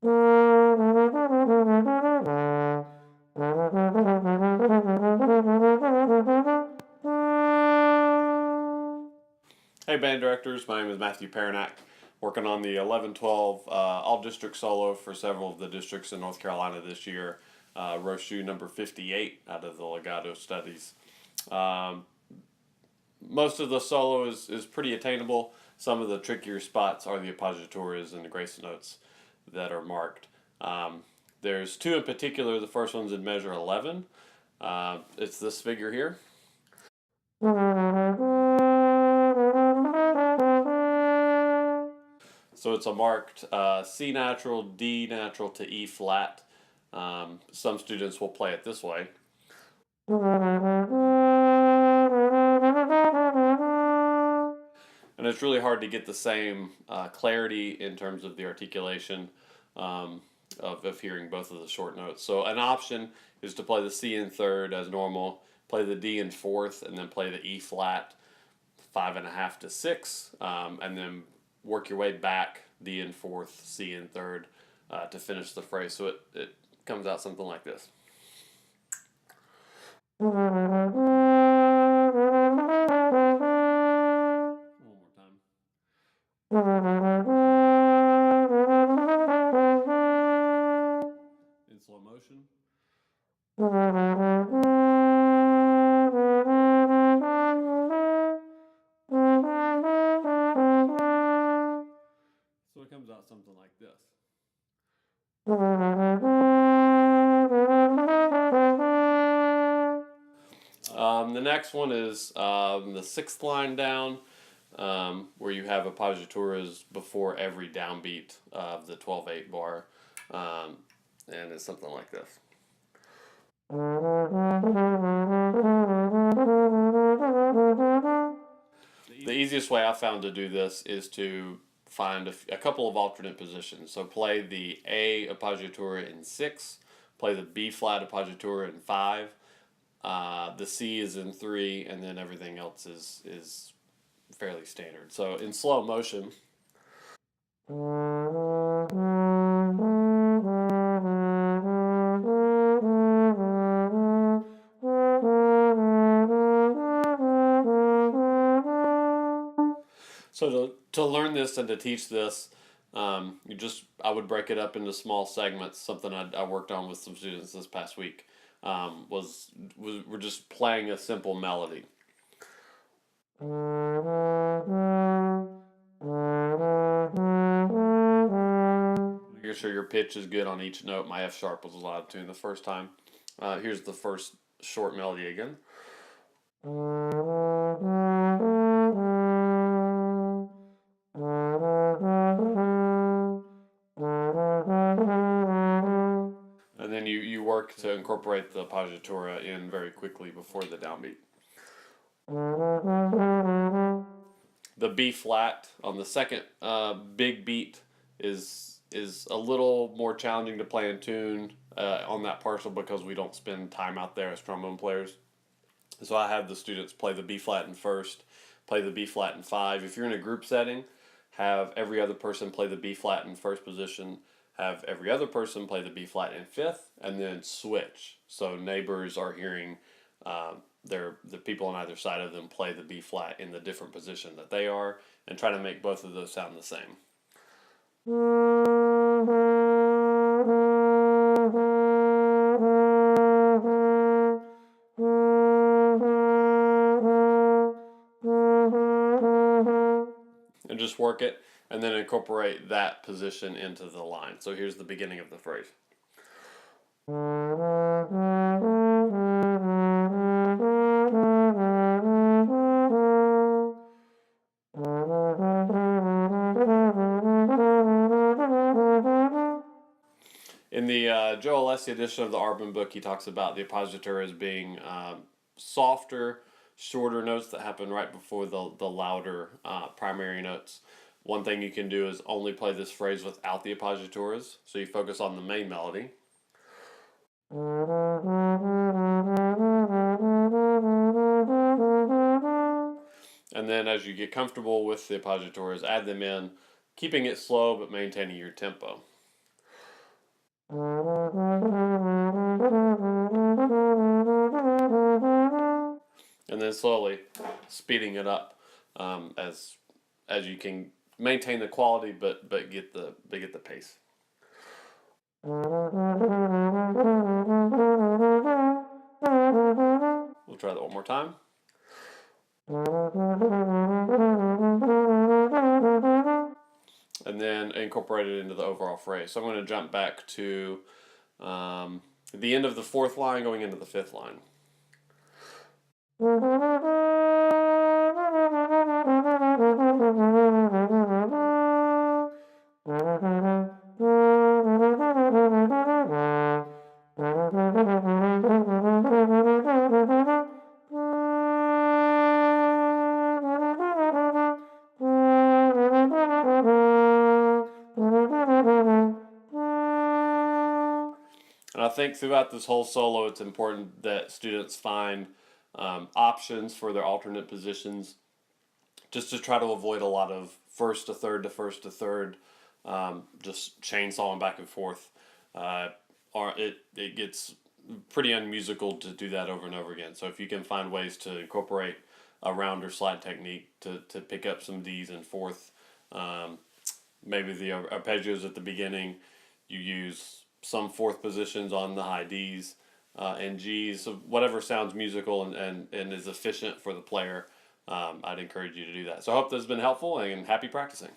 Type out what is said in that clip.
Hey band directors, my name is Matthew Perinack, working on the 11-12 all-district solo for several of the districts in North Carolina this year. Rochut number 58 out of the Legato studies. Um, Most of the solo is pretty attainable. Some of the trickier spots are the appoggiaturas and the grace notes that are marked. There's two in particular. The first one's in measure 11. It's this figure here. So it's a marked C natural, D natural to E flat. Some students will play it this way. And it's really hard to get the same clarity in terms of the articulation of hearing both of the short notes. So an option is to play the C in third as normal, play the D in fourth, and then play the E flat 5.5 to 6, and then work your way back, D in fourth, C in third, to finish the phrase. So it comes out something like this. One more time. In slow motion. So it comes out something like this. The next one is the sixth line down, where you have appoggiaturas before every downbeat of the 12/8 bar, and it's something like this. The easiest way I found to do this is to find a couple of alternate positions. So play the A appoggiatura in 6, play the B flat appoggiatura in 5, the C is in 3, and then everything else is fairly standard. So in slow motion. So to learn this and to teach this, I would break it up into small segments. Something I worked on with some students this past week we're just playing a simple melody. Make sure your pitch is good on each note. My F sharp was a lot of tune the first time. Here's the first short melody again. And then you work to incorporate the appoggiatura in very quickly before the downbeat. The B flat on the second big beat is a little more challenging to play in tune on that partial because we don't spend time out there as trombone players. So I have the students play the B flat in first, play the B flat in 5. If you're in a group setting, have every other person play the B flat in first position, have every other person play the B flat in 5th, and then switch. So neighbors are hearing the people on either side of them play the B flat in the different position that they are, and try to make both of those sound the same. And just work it, and then incorporate that position into the line. So here's the beginning of the phrase. In the Joe Alessi edition of the Arbin book, he talks about the appoggiatura as being softer, shorter notes that happen right before the louder primary notes. One thing you can do is only play this phrase without the appoggiaturas, so you focus on the main melody. And then as you get comfortable with the appoggiaturas, add them in, keeping it slow but maintaining your tempo. And then slowly speeding it up as you can maintain the quality, but get the pace. We'll try that one more time. And then incorporate it into the overall phrase. So I'm going to jump back to the end of the fourth line going into the fifth line. And I think throughout this whole solo, it's important that students find options for their alternate positions, just to try to avoid a lot of first to third to first to third, just chainsawing back and forth. Or it gets pretty unmusical to do that over and over again. So if you can find ways to incorporate a rounder slide technique to pick up some D's in fourth, maybe the arpeggios at the beginning, you use some fourth positions on the high D's and G's, so whatever sounds musical and is efficient for the player. I'd encourage you to do that. So I hope this has been helpful and happy practicing.